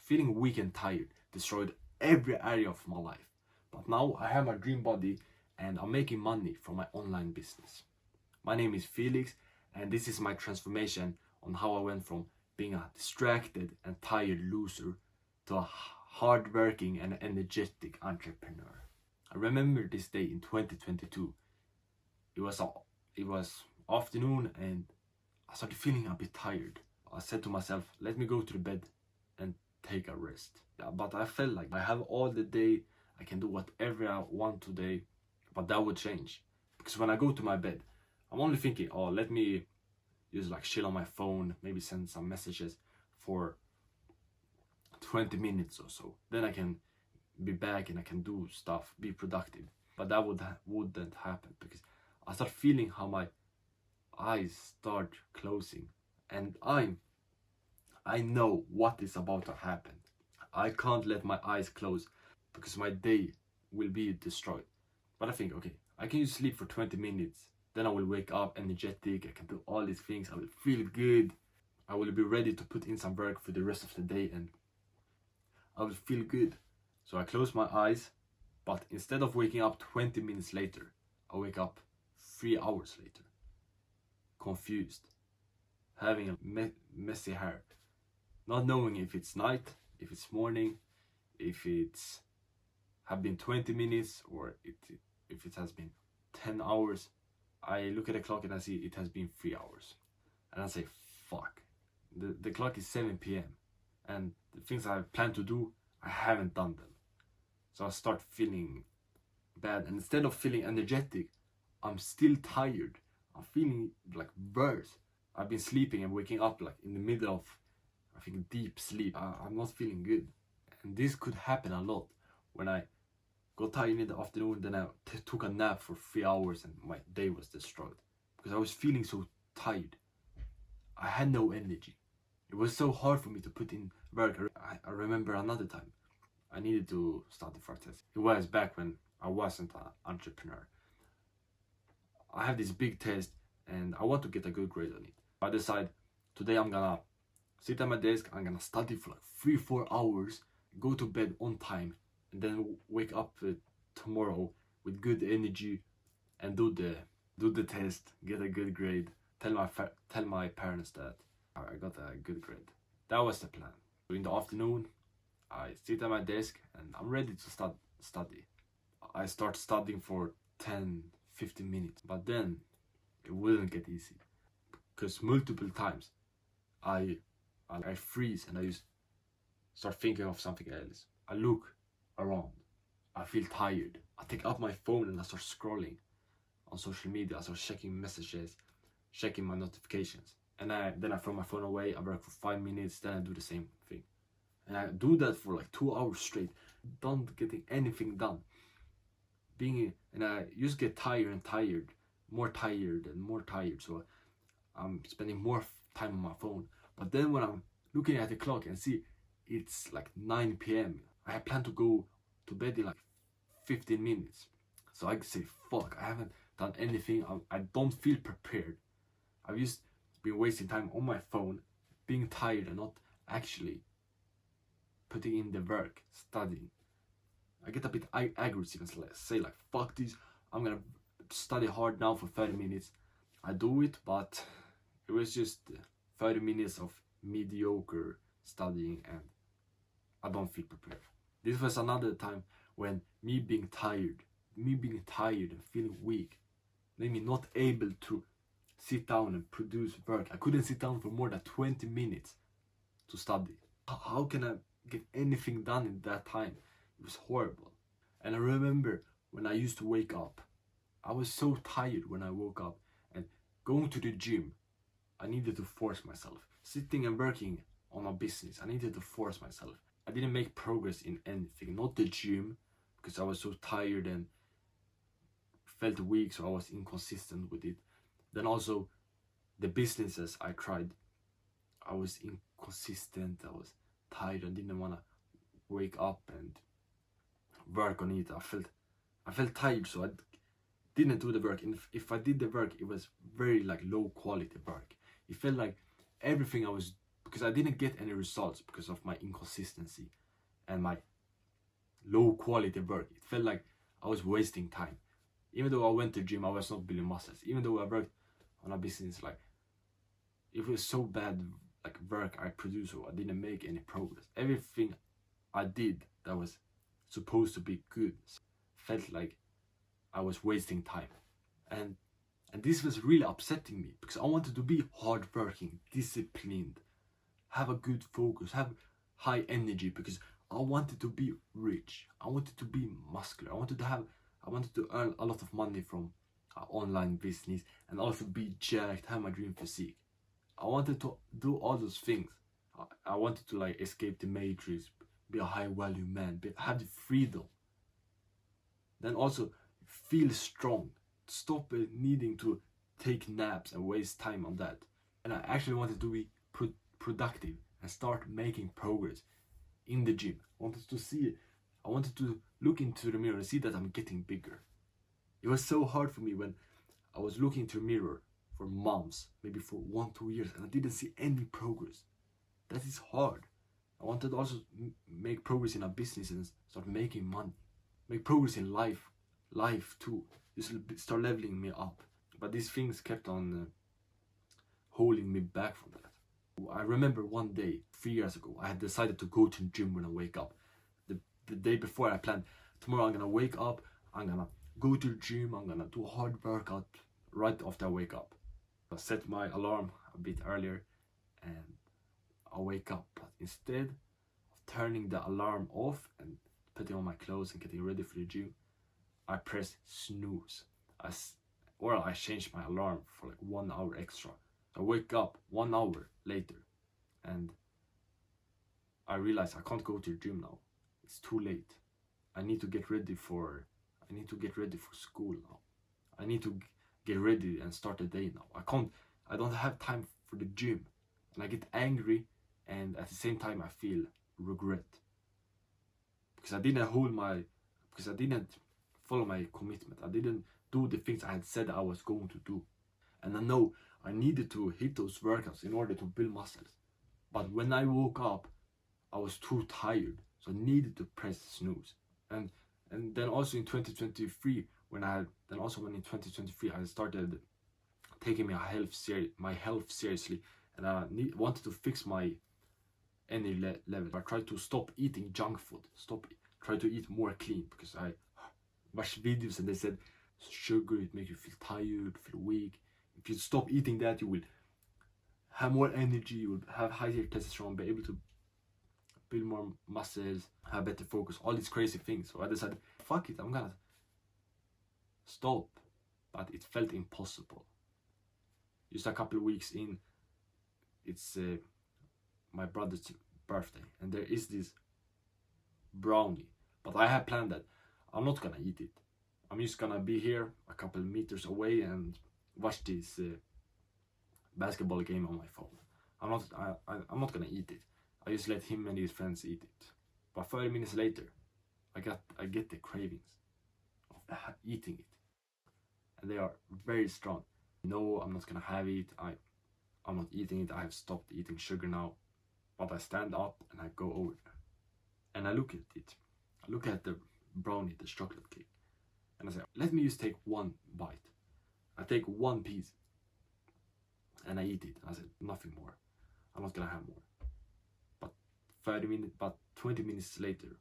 feeling weak and tired destroyed every area of my life. But now I have my dream body and I'm making money from my online business. My name is Felix, and this is my transformation on how I went from being a distracted and tired loser to a hardworking and energetic entrepreneur. I remember this day in 2022. It was afternoon and I started feeling a bit tired. I said to myself, let me go to the bed and take a rest. Yeah, but I felt like I have all the day, I can do whatever I want today, but that would change. Because when I go to my bed, I'm only thinking, oh, let me just like chill on my phone, maybe send some messages for 20 minutes or so. Then I can be back and I can do stuff, be productive. But that wouldn't happen because I start feeling how my eyes start closing, and I know what is about to happen. I can't let my eyes close because my day will be destroyed. But I think, okay, I can just sleep for 20 minutes. Then I will wake up energetic. I can do all these things. I will feel good. I will be ready to put in some work for the rest of the day and I will feel good. So I close my eyes, but instead of waking up 20 minutes later, I wake up 3 hours later. Confused. Having a messy hair. Not knowing if it's night, if it's morning, if it's have been 20 minutes or if it has been 10 hours. I look at the clock and I see it has been 3 hours. And I say, fuck. The clock is 7 p.m. And the things I plan to do, I haven't done them. So I start feeling bad. And instead of feeling energetic, I'm still tired. I'm feeling like worse. I've been sleeping and waking up like in the middle of, I think, deep sleep. I'm not feeling good. And this could happen a lot when I got tired in the afternoon, then I took a nap for 3 hours and my day was destroyed. Because I was feeling so tired. I had no energy. It was so hard for me to put in work. I remember another time I needed to study for a test. It was back when I wasn't an entrepreneur. I have this big test and I want to get a good grade on it. I decide today I'm gonna sit at my desk, I'm gonna study for like 3-4 hours, go to bed on time, and then wake up tomorrow with good energy and do the test, get a good grade, tell my parents that I got a good grade. That was the plan. So in the afternoon, I sit at my desk and I'm ready to study. I start studying for 10-15 minutes, but then it wouldn't get easy because multiple times I freeze and I just start thinking of something else. I look around. I feel tired. I take up my phone and I start scrolling on social media. I start checking messages, checking my notifications. And then I throw my phone away. I work for 5 minutes. Then I do the same thing. And I do that for like 2 hours straight. Don't getting anything done. And I just get tired and tired. More tired and more tired. So I'm spending more time on my phone. But then when I'm looking at the clock and see it's like 9 p.m. I plan to go to bed in like 15 minutes. So I say, fuck, I haven't done anything. I don't feel prepared. I've just been wasting time on my phone, being tired and not actually putting in the work, studying. I get a bit aggressive and say like, fuck this, I'm gonna study hard now for 30 minutes. I do it, but it was just 30 minutes of mediocre studying and I don't feel prepared. This was another time when me being tired and feeling weak made me not able to sit down and produce work. I couldn't sit down for more than 20 minutes to study. How can I get anything done in that time? It was horrible. And I remember when I used to wake up, I was so tired when I woke up, and going to the gym, I needed to force myself. Sitting and working on my business, I needed to force myself. I didn't make progress in anything, not the gym, because I was so tired and felt weak, so I was inconsistent with it. Then also the businesses I tried, I was inconsistent, I was tired and didn't want to wake up and work on it. I felt tired, so I didn't do the work. And if I did the work, it was very like low quality work. It felt like everything I was because I didn't get any results because of my inconsistency and my low quality work. It felt like I was wasting time. Even though I went to gym, I was not building muscles. Even though I worked on a business, like it was so bad, like work I produced, so I didn't make any progress. Everything I did that was supposed to be good felt like I was wasting time. And this was really upsetting me because I wanted to be hardworking, disciplined, have a good focus, have high energy, because I wanted to be rich. I wanted to be muscular. I wanted to earn a lot of money from online business and also be jacked, have my dream physique. I wanted to do all those things. I wanted to like escape the matrix, be a high value man, have the freedom. Then also feel strong, stop needing to take naps and waste time on that. And I actually wanted to be productive and start making progress in the gym. I wanted to look into the mirror and see that I'm getting bigger. It was so hard for me when I was looking into the mirror for months, maybe for 1-2 years, and I didn't see any progress. That is hard. I wanted also make progress in a business and start making money, make progress in life too. This will start leveling me up. But these things kept on holding me back from that. I remember one day 3 years ago, I had decided to go to the gym when I wake up. The day before, I planned, tomorrow I'm gonna wake up, I'm gonna go to the gym, I'm gonna do a hard workout right after I wake up. I set my alarm a bit earlier and I wake up, but instead of turning the alarm off and putting on my clothes and getting ready for the gym, I press snooze. I changed my alarm for like 1 hour extra. I wake up 1 hour later and I realize I can't go to the gym now. It's too late. I need to get ready for school now. I need to get ready and start the day now. I don't have time for the gym. And I get angry, and at the same time I feel regret. Because I didn't follow my commitment. I didn't do the things I had said I was going to do. And I know I needed to hit those workouts in order to build muscles. But when I woke up, I was too tired, so I needed to press snooze. And then also in 2023, when in 2023 I started taking my health seriously, and I wanted to fix my energy level. I tried to stop eating junk food, try to eat more clean, because I watched videos and they said sugar, it makes you feel tired, feel weak. If you stop eating that, you will have more energy, you will have higher testosterone, be able to build more muscles, have better focus, all these crazy things. So I decided, fuck it, I'm gonna stop. But it felt impossible. Just a couple of weeks in, it's my brother's birthday, and there is this brownie. But I have planned that I'm not gonna eat it. I'm just gonna be here a couple of meters away and watch this basketball game on my phone. I'm not gonna eat it. I just let him and his friends eat it. But 30 minutes later, I get the cravings of eating it, and they are very strong. No, I'm not gonna have it. I'm not eating it. I have stopped eating sugar now. But I stand up and I go over there, and I look at it. I look at the brownie, the chocolate cake, and I say, let me just take one bite. I take one piece and I eat it. I said, nothing more. I'm not gonna have more. But 20 minutes later,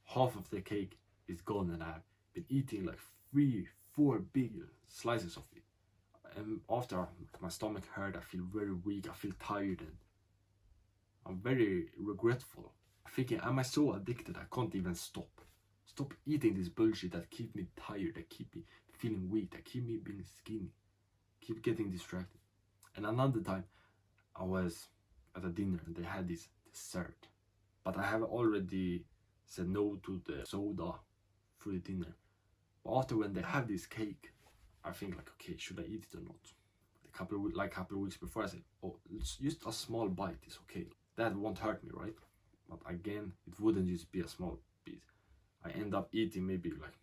half of the cake is gone, and I've been eating like 3-4 big slices of it. And after, my stomach hurt, I feel very weak, I feel tired, and I'm very regretful. Thinking, am I so addicted I can't even stop eating this bullshit that keep me tired, that keep me feeling weak, that keep me being skinny, keep getting distracted. And another time, I was at a dinner and they had this dessert. But I have already said no to the soda for the dinner. But after, when they have this cake, I think like, okay, should I eat it or not? A couple of weeks before, I said, oh, it's just a small bite is okay. That won't hurt me, right? But again, it wouldn't just be a small piece. I end up eating maybe like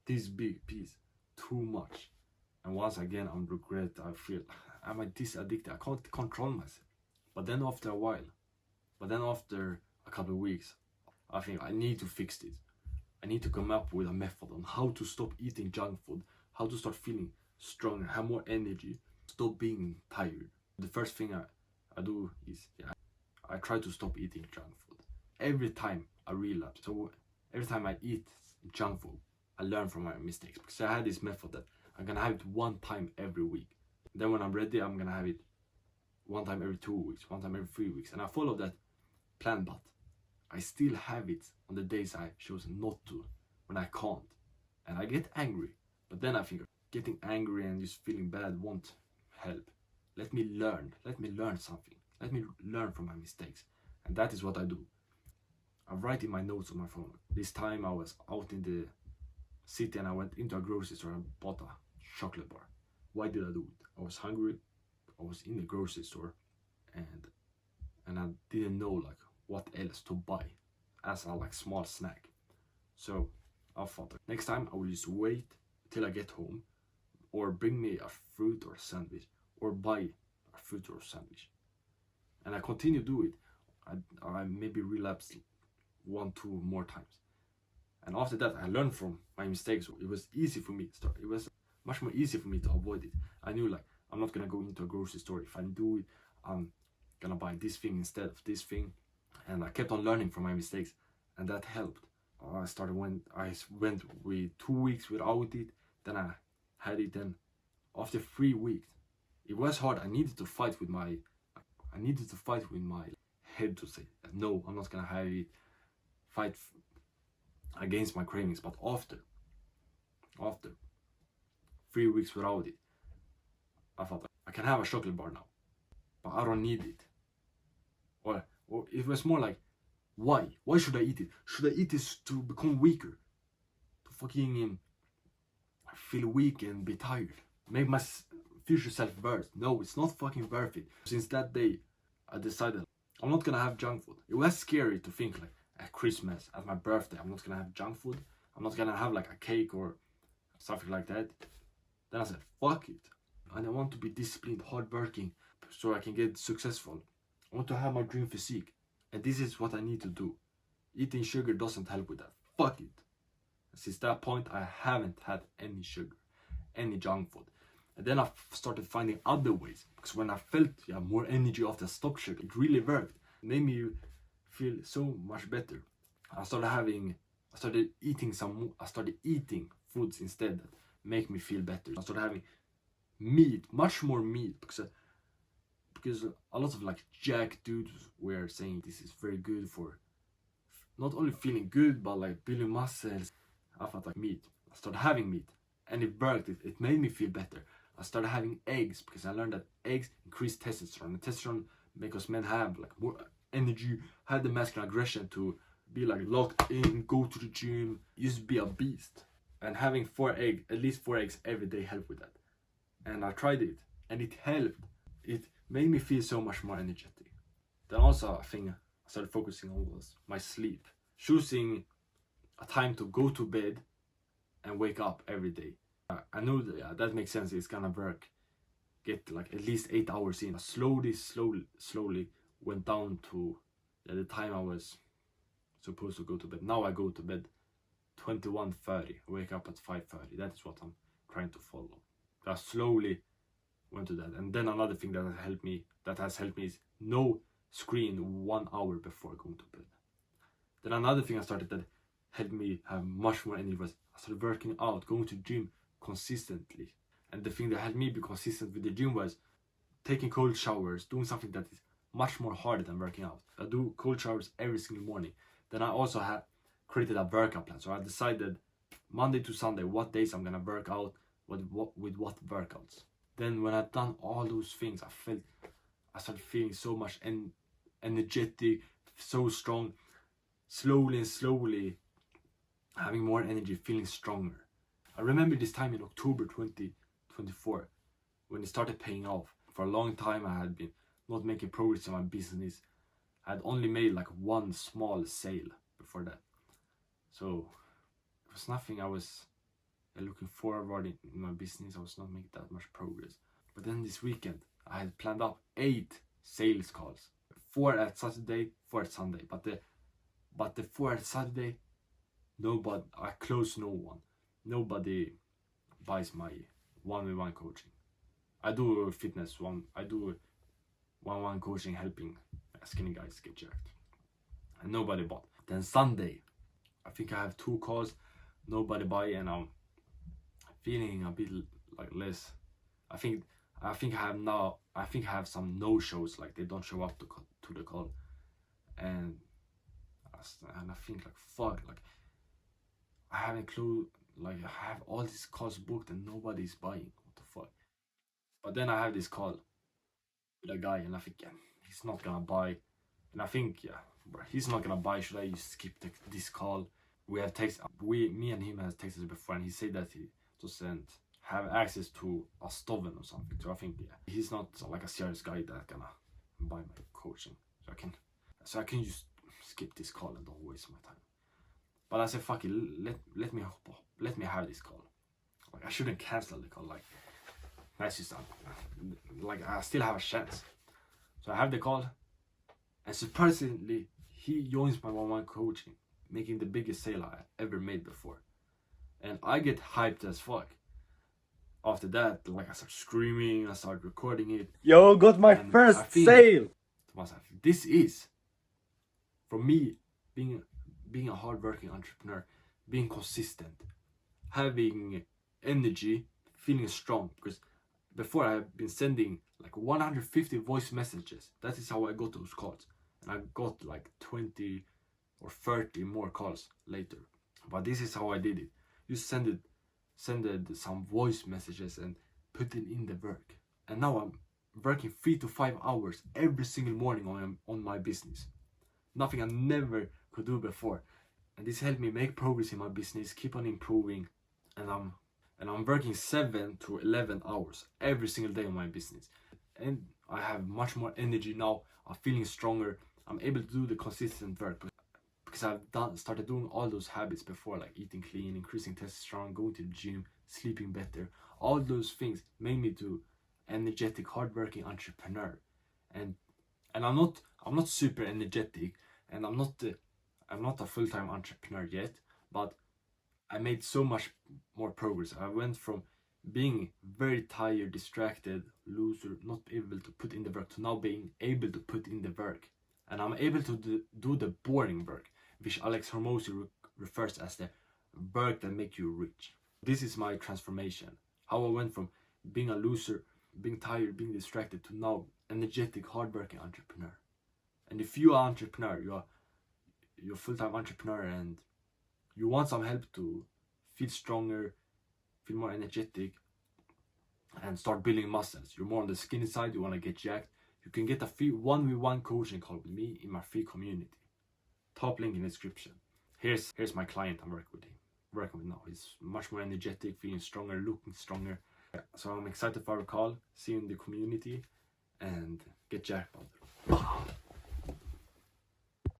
this big piece, too much. And once again, I'm regret. I feel, am I this addicted? I can't control myself. But then after a while, after a couple of weeks, I think I need to fix this. I need to come up with a method on how to stop eating junk food, how to start feeling stronger, have more energy, stop being tired. The first thing I do is I try to stop eating junk food. Every time I relapse, so every time I eat junk food, I learn from my mistakes, because I had this method that I'm gonna have it one time every week. Then when I'm ready, I'm gonna have it one time every 2 weeks, one time every 3 weeks, and I follow that plan. But I still have it on the days I chose not to, when I can't, and I get angry. But then I think getting angry and just feeling bad won't help. Let me learn something. Let me learn from my mistakes, and that is what I do. I write in my notes on my phone. This time I was out in the city and I went into a grocery store and bought a chocolate bar. Why did I do it? I was hungry. I was in the grocery store, and I didn't know like what else to buy as a like small snack. So I thought next time I will just wait till I get home, or bring me a fruit or a sandwich, or buy a fruit or a sandwich. And I continue to do it. I maybe relapsed 1-2 more times. And after that, I learned from my mistakes. It was easy for me to start. It was much more easy for me to avoid it. I knew like I'm not gonna go into a grocery store. If I do it, I'm gonna buy this thing instead of this thing. And I kept on learning from my mistakes, and that helped. I went with 2 weeks without it. Then I had it. Then after 3 weeks, it was hard. I needed to fight with my head to say no. I'm not gonna have it. Fight against my cravings. But after 3 weeks without it, I thought I can have a chocolate bar now, but I don't need it. Or it was more like, why should I eat it? Should I eat this to become weaker, to fucking feel weak and be tired, make my future self worse? No, it's not fucking worth it. Since that day, I decided I'm not gonna have junk food. It was scary to think like at Christmas, at my birthday, I'm not gonna have junk food. I'm not gonna have like a cake or something like that. Then I said, fuck it. And I want to be disciplined, hardworking, so I can get successful. I want to have my dream physique. And this is what I need to do. Eating sugar doesn't help with that. Fuck it. Since that point, I haven't had any sugar, any junk food. And then I started finding other ways. Because when I felt more energy after I stopped sugar, it really worked. It made me feel so much better. I started eating foods instead that make me feel better. I started having meat, much more meat, because a lot of like jack dudes were saying this is very good for not only feeling good but like building muscles. I thought like meat. I started having meat, and it worked. It made me feel better. I started having eggs because I learned that eggs increase testosterone. And testosterone makes us men have like more energy, have the masculine aggression to be like locked in, go to the gym, just be a beast. And having at least 4 eggs every day helped with that. And I tried it, and it helped. It made me feel so much more energetic. Then also a thing I started focusing on was my sleep. Choosing a time to go to bed and wake up every day. I know that makes sense. It's gonna work. Get like at least 8 hours in. I slowly went down to the time I was supposed to go to bed. Now I go to bed 21:30. Wake up at 5:30. That is what I'm trying to follow. I slowly went to that. And then another thing that has helped me is no screen 1 hour before going to bed. Then another thing I started that helped me have much more energy was I started working out, going to the gym consistently. And the thing that helped me be consistent with the gym was taking cold showers, doing something that is much more harder than working out. I do cold showers every single morning. Then I also have created a workout plan. So I decided Monday to Sunday what days I'm gonna work out with what workouts. Then when I've done all those things, I started feeling so much energetic, so strong. Slowly having more energy, feeling stronger. I remember this time in October 2024 when it started paying off. For a long time I had been not making progress in my business. I had only made like one small sale before that. So it was nothing I was looking forward in my business. I was not making that much progress. But then this weekend I had planned out 8 sales calls. 4 at Saturday, 4 at Sunday. But the 4 at Saturday, nobody, I close no one. Nobody buys my 1v1 coaching. I do fitness one. I do 1v1 coaching, helping skinny guys get jacked, and nobody bought. Then Sunday, I think I have 2 calls, nobody buy, and I'm feeling a bit like less. I think I have some no shows, like they don't show up to the call, and I think like fuck, like I haven't clue, like I have all these calls booked and nobody's buying. What the fuck? But then I have this call with a guy, and I think, yeah, he's not gonna buy, and I think, yeah, bro, he's not gonna buy. Should I just skip this call? We have text. Me and him has texted before, and he said that he doesn't have access to a Stoven or something. So I think, yeah, he's not like a serious guy that gonna buy my coaching. So I can just skip this call and don't waste my time. But I said, fuck it, let me have this call. Like I shouldn't cancel the call. Like that's just like I still have a chance. So I have the call, and surprisingly, he joins my 1-1 coaching, making the biggest sale I ever made before. And I get hyped as fuck. After that, like I start screaming, I start recording it. Yo, got my first sale! This is, for me, being a hardworking entrepreneur, being consistent, having energy, feeling strong. Because before I have been sending like 150 voice messages. That is how I got those calls. And I got like 20 or 30 more calls later. But this is how I did it. You send some voice messages and put it in the work. And now I'm working 3 to 5 hours every single morning on my business. Nothing I never could do before. And this helped me make progress in my business, keep on improving. And I'm working 7 to 11 hours every single day on my business. And I have much more energy now. I'm feeling stronger. I'm able to do the consistent work because I've started doing all those habits before, like eating clean, increasing testosterone, going to the gym, sleeping better. All those things made me to energetic, hardworking entrepreneur. And I'm not super energetic, and I'm not a full-time entrepreneur yet, but I made so much more progress. I went from being very tired, distracted, loser, not able to put in the work, to now being able to put in the work. And I'm able to do the boring work, which Alex Hormozi refers as the work that make you rich. This is my transformation. How I went from being a loser, being tired, being distracted, to now energetic, hardworking entrepreneur. And if you are an entrepreneur, you're a full-time entrepreneur, and you want some help to feel stronger, feel more energetic, and start building muscles. You're more on the skinny side, you want to get jacked, you can get a free 1v1 coaching call with me in my free community. Top link in the description. Here's my client I'm working with now. He's much more energetic, feeling stronger, looking stronger. So I'm excited for our call. See you in the community and get jacked, brother.